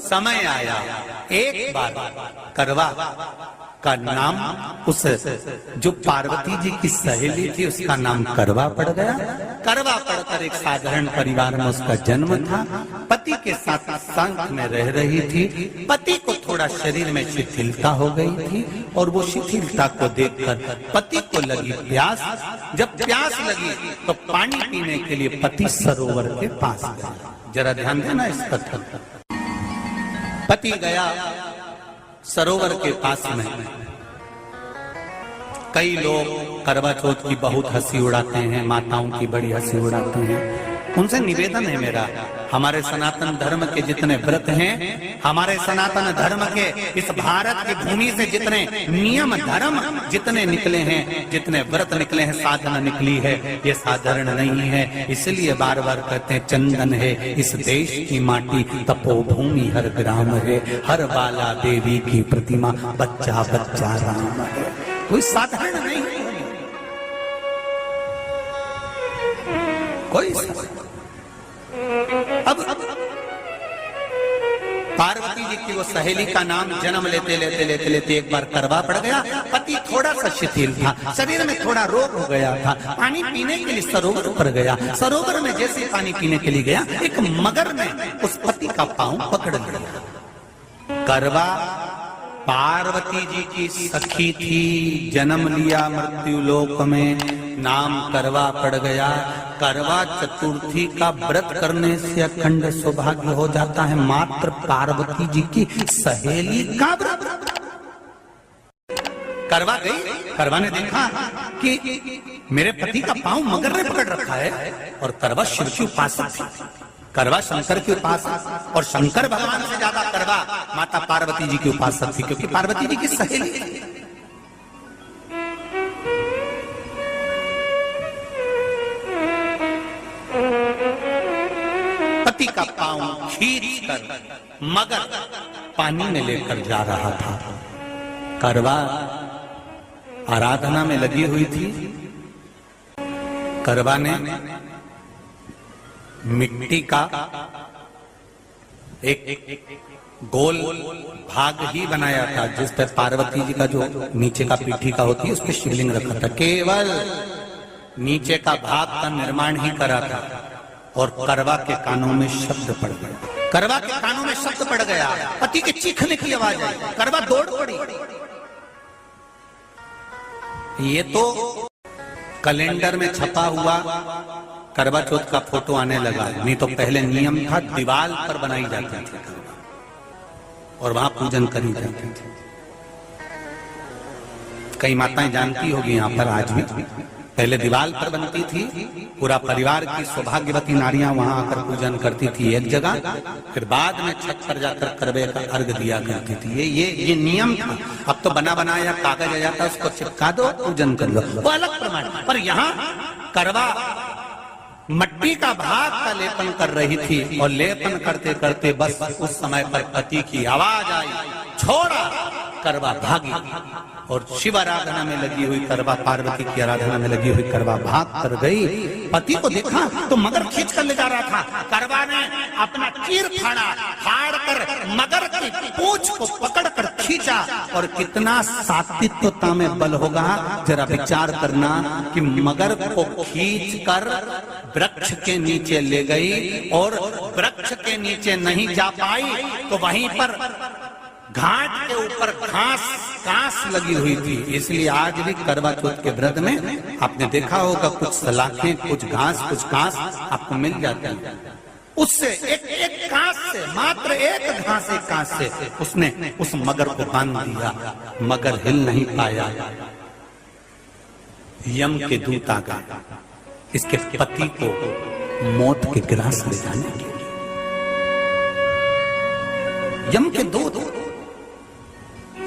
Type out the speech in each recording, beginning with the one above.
समय आया, एक बार करवा का नाम उस जो पार्वती जी की सहेली थी उसका नाम करवा पड़ गया। करवा पड़कर एक साधारण परिवार में उसका जन्म था। पति के साथ संग में रह रही थी। पति को थोड़ा शरीर में शिथिलता हो गई थी और वो शिथिलता को देखकर पति को लगी प्यास। जब प्यास लगी तो पानी पीने के लिए पति सरोवर के पास गया। जरा ध्यान देना इस कथा पर। पति गया सरोवर के पास में। कई लोग करवा चौथ की बहुत हंसी उड़ाते हैं, माताओं की बड़ी हंसी उड़ाते हैं। उनसे निवेदन है मेरा, हमारे सनातन धर्म के जितने व्रत हैं, हमारे सनातन धर्म के इस भारत की भूमि से जितने नियम धर्म जितने निकले हैं, जितने व्रत निकले हैं, साधना निकली है, ये साधारण नहीं है। इसलिए बार बार कहते हैं चंदन है इस देश की माटी, तपोभूमि हर ग्राम है, हर बाला देवी की प्रतिमा, बच्चा बच्चा राम है। कोई साधारण नहीं है, कोई अब पार्वती जी की वो सहेली का नाम जन्म लेते लेते लेते लेते एक बार करवा पड़ गया। पति थोड़ा सा शिथिल था, शरीर में थोड़ा रोग हो गया था। पानी पीने के लिए सरोवर पर गया। सरोवर में जैसे पानी पीने के लिए गया, एक मगर ने उस पति का पांव पकड़ लिया। करवा पार्वती जी की सखी थी, जन्म लिया मृत्यु लोक में, नाम करवा पड़ गया। करवा चतुर्थी का व्रत करने से अखंड सौभाग्य हो जाता है। मात्र पार्वती जी की सहेली का व्रत। करवा गई, करवा ने देखा कि मेरे पति का पांव मगर ने पकड़ रखा है, और करवा शिव की उपासक थी। करवा शंकर के उपासक, और शंकर भगवान से ज्यादा करवा माता पार्वती जी की उपासक थी, क्योंकि पार्वती जी की सहेली थी। पति का पांव खींच कर मगर पानी में लेकर जा रहा था। करवा आराधना में लगी हुई थी। करवा ने मिट्टी का एक गोल भाग ही बनाया था, जिस पर पार्वती जी का जो नीचे का पीठी का होती है उस पर शिवलिंग रखा था। केवल नीचे का भाग का निर्माण ही करा था, और करवा के कानों में शब्द पड़ गया। करवा के कानों में शब्द पड़ गया, पति के चीखने की आवाज आई। करवा दौड़ पड़ी। ये तो कैलेंडर में छपा हुआ करवा चौथ का फोटो आने लगा, नहीं तो पहले नियम था दीवार पर बनाई जाती थी और वहां पूजन करी जाती थी। कई माताएं जानती होगी यहाँ पर आज भी, पहले दीवार पर बनती थी, पूरा परिवार की सौभाग्यवती नारियां वहां आकर पूजन करती थी एक जगह, फिर बाद में छत पर जाकर करवे का अर्घ दिया करती थी। ये नियम था। अब तो बना बनाया कागज आ जाता, उसको चिपका दो, पूजन कर लो, वो अलग प्रमाण। पर यहाँ करवा मट्टी का भाग का लेपन कर रही थी, और लेपन करते करते बस उस समय पर पति की आवाज आई, छोड़ा। करवा भागी, और शिव आराधना में लगी हुई करवा, पार्वती की आराधना में लगी हुई करवा भाग कर गई। पति को देखा तो मगर खींच कर ले जा रहा था। करवा ने अपना चीर फाड़ा, फाड़ कर मगर की पूंछ को पकड़ कर खींचा, और कितना सात्विकता में बल होगा जरा विचार करना कि मगर को खींच कर वृक्ष के नीचे ले गई, और वृक्ष के नीचे नहीं जा पाई तो वहीं पर घाट के ऊपर घास लगी हुई थी। इसलिए आज भी करवा चौथ के व्रत में आपने देखा होगा कुछ सलाखें, कुछ घास आपको मिल जाती है। उससे एक घास से, मात्र एक घास, एक घास से उसने उस मगर को बांध दिया। मगर हिल नहीं पाया। यम के दूत आ गए इसके पति को मौत के ग्रास ले जाने के लिए। यम के दूत।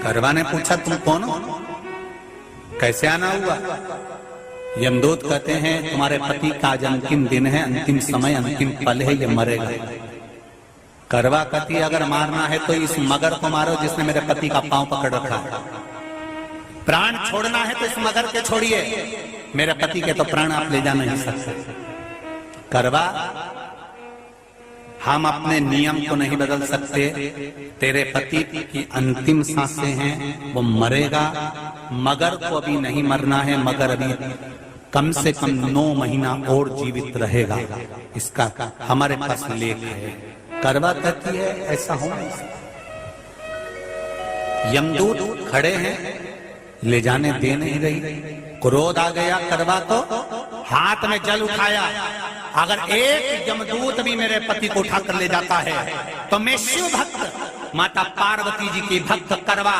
करवा ने पूछा तुम कौन हो, कैसे आना हुआ? यमदूत कहते हैं तुम्हारे पति का आज अंतिम दिन है, अंतिम समय, अंतिम पल है, ये मरेगा। करवा कहती अगर मारना है तो इस मगर को मारो जिसने मेरे पति का पांव पकड़ रखा है। प्राण छोड़ना है तो इस मगर के छोड़िए, मेरे पति के तो प्राण आप ले जा नहीं सकते। करवा हम अपने नियम को नहीं बदल सकते। तेरे पति की अंतिम सांसें हैं, वो मरेगा। मगर को अभी नहीं मरना है, मगर अभी कम से कम 9 महीना और जीवित रहेगा। इसका हमारे पास लेख है। करवा कहती है ऐसा हो नहीं सकता। यमदूत खड़े हैं, ले जाने दे नहीं रही। क्रोध आ गया करवा तो हाथ में जल उठाया, अगर एक यमदूत भी मेरे पति को उठाकर ले जाता है तो मैं शिव भक्त माता पार्वती जी की भक्त करवा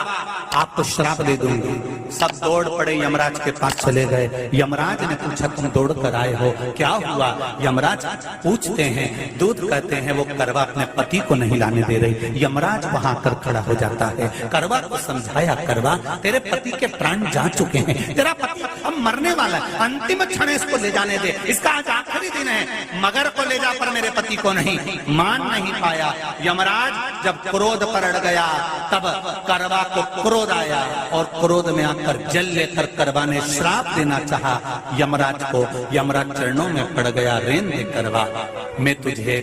आपको श्राप दे दूंगी। सब दौड़ पड़े, यमराज के पास चले गए। यमराज ने पूछा तुम दौड़ कर आए हो, क्या हुआ? यमराज पूछते हैं, दूत कहते हैं वो करवा अपने पति को नहीं लाने दे रही। यमराज वहां कर खड़ा हो जाता है। करवा को समझाया, करवा तेरे पति के प्राण जा चुके हैं, तेरा पति अब मरने वाला है, अंतिम क्षण इसको ले जाने दे, इसका आज आखिरी दिन है। मगर को ले जा पर मेरे पति को नहीं। मान नहीं पाया। यमराज जब क्रोध पर अड़ गया तब करवा को क्रोध आया और क्रोध में आकर जल लेकर करवा ने श्राप देना चाहा यमराज को। यमराज चरणों में पड़ गया, रेन दे करवा, मैं तुझे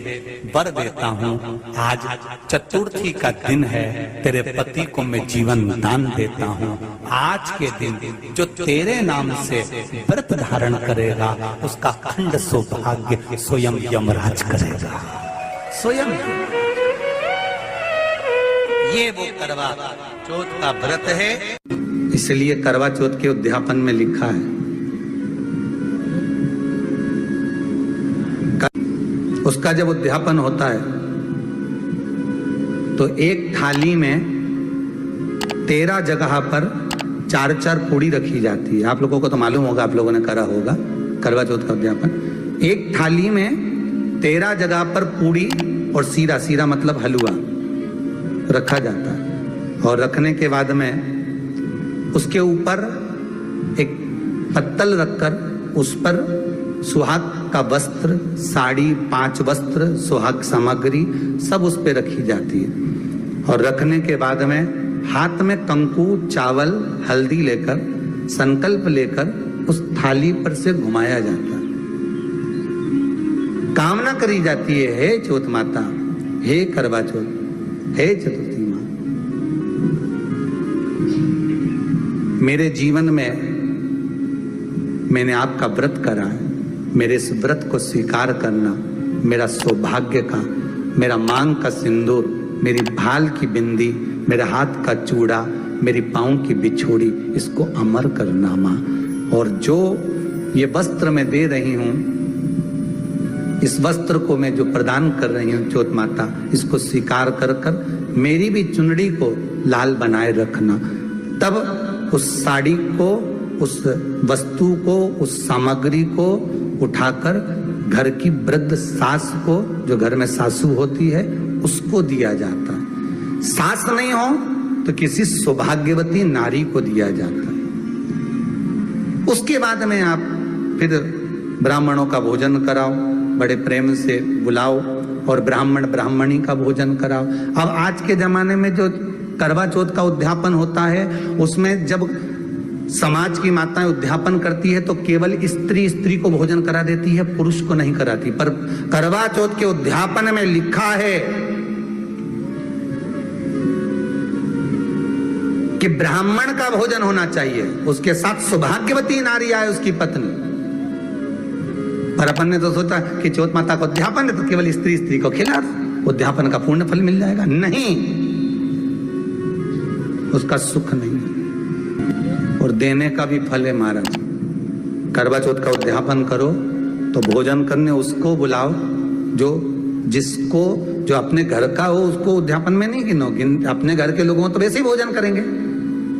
वर देता हूँ, आज चतुर्थी का दिन है, तेरे पति को मैं जीवन दान देता हूँ। आज के दिन जो तेरे नाम से व्रत धारण करेगा उसका अखंड सौभाग्य स्वयं यमराज करेगा। स्वयं ये वो करवा चौथ का व्रत है। इसलिए करवा चौथ के उद्यापन में लिखा है, उसका जब उद्यापन होता है तो एक थाली में 13 जगह पर 4-4 पूड़ी रखी जाती है। आप लोगों को तो मालूम होगा, आप लोगों ने करा होगा करवा चौथ का उद्यापन। एक थाली में 13 जगह पर पूड़ी और सीरा, सीरा मतलब हलवा रखा जाता है। और रखने के बाद में उसके ऊपर एक पत्तल रखकर उस पर सुहाग का वस्त्र, साड़ी, 5 वस्त्र, सुहाग सामग्री सब उस पर रखी जाती है। और रखने के बाद में हाथ में कंकु, चावल, हल्दी लेकर, संकल्प लेकर उस थाली पर से घुमाया जाता है। कामना करी जाती है, हे चौथ माता, हे करवा चौथ, हे चतुर्थी मां, मेरे जीवन में मैंने आपका व्रत करा है, मेरे इस व्रत को स्वीकार करना, मेरा सौभाग्य का, मेरा मांग का सिंदूर, मेरी भाल की बिंदी, मेरे हाथ का चूड़ा, मेरी पाँव की बिछोड़ी, इसको अमर करना मां। और जो ये वस्त्र मैं दे रही हूं, इस वस्त्र को मैं जो प्रदान कर रही हूँ चौथ माता, इसको स्वीकार कर कर मेरी भी चुनड़ी को लाल बनाए रखना। तब उस साड़ी को, उस वस्तु को, उस सामग्री को उठाकर घर की वृद्ध सास को, जो घर में सासू होती है, उसको दिया जाता है। सास नहीं हो तो किसी सौभाग्यवती नारी को दिया जाता है। उसके बाद में आप फिर ब्राह्मणों का भोजन कराओ, बड़े प्रेम से बुलाओ और ब्राह्मण ब्राह्मणी का भोजन कराओ। अब आज के जमाने में जो करवा चौथ का उद्यापन होता है, उसमें जब समाज की माताएं उद्यापन करती है तो केवल स्त्री को भोजन करा देती है, पुरुष को नहीं कराती। पर करवा चौथ के उद्यापन में लिखा है कि ब्राह्मण का भोजन होना चाहिए, उसके साथ सौभाग्यवती नारी आए, उसकी पत्नी। पर अपन ने तो सोचा कि चौथ माता का उद्यापन है तो केवल स्त्री को खिला दो, उद्यापन का पूर्ण फल मिल जाएगा। नहीं, उसका सुख नहीं और देने का भी फल है महाराज। करवा चौथ का उद्यापन करो तो भोजन करने उसको बुलाओ जो अपने घर का हो, उसको उद्यापन में नहीं गिनो। अपने घर के लोगों तो वैसे ही भोजन करेंगे,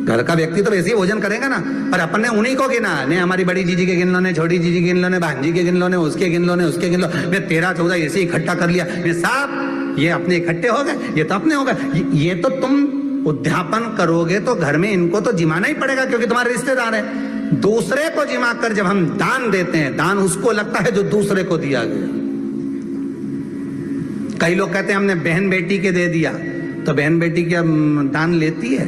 घर का व्यक्ति तो वैसे ही भोजन करेगा ना, पर अपन ने उन्हीं को गिना। ने हमारी बड़ी जीजी के गिन लो, ने छोटी जीजी गिन लो, ने भांजी के गिन लो, ने उसके गिन लो, ने उसके गिन लो, ने 13-14 ऐसे इकट्ठा कर लिया। ने साहब ये अपने इकट्ठे हो गए, ये तो अपने हो गए। ये तो तुम उद्यापन करोगे तो घर में इनको तो जिमाना ही पड़ेगा क्योंकि तुम्हारे रिश्तेदार है। दूसरे को जिमा कर जब हम दान देते हैं, दान उसको लगता है जो दूसरे को दिया गया। कई लोग कहते हैं हमने बहन बेटी के दे दिया, तो बहन बेटी क्या दान लेती है?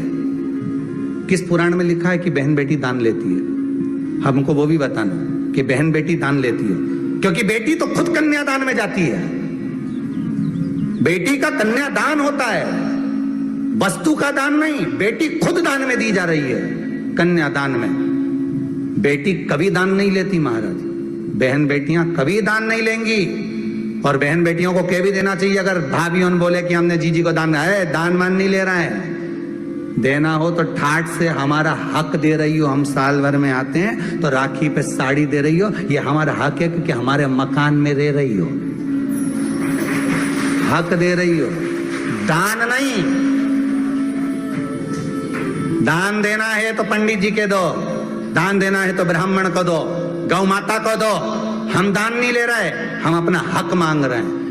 किस पुराण में लिखा है कि बहन बेटी दान लेती है? हमको वो भी बताना कि बहन बेटी दान लेती है, क्योंकि बेटी तो खुद कन्यादान में जाती है। बेटी का कन्यादान होता है, वस्तु का दान नहीं। बेटी खुद दान में दी जा रही है कन्यादान में। बेटी कभी दान नहीं लेती महाराज, बहन बेटियां कभी दान नहीं लेंगी। और बहन बेटियों को कह भी देना चाहिए, अगर भाभी बोले कि हमने जीजी को दान है, दान मान नहीं ले रहा है, देना हो तो ठाट से हमारा हक दे रही हो। हम साल भर में आते हैं तो राखी पे साड़ी दे रही हो, ये हमारा हक है क्योंकि हमारे मकान में रह रही हो, हक दे रही हो, दान नहीं। दान देना है तो पंडित जी के दो, दान देना है तो ब्राह्मण को दो, गौ माता को दो। हम दान नहीं ले रहे, हम अपना हक मांग रहे हैं।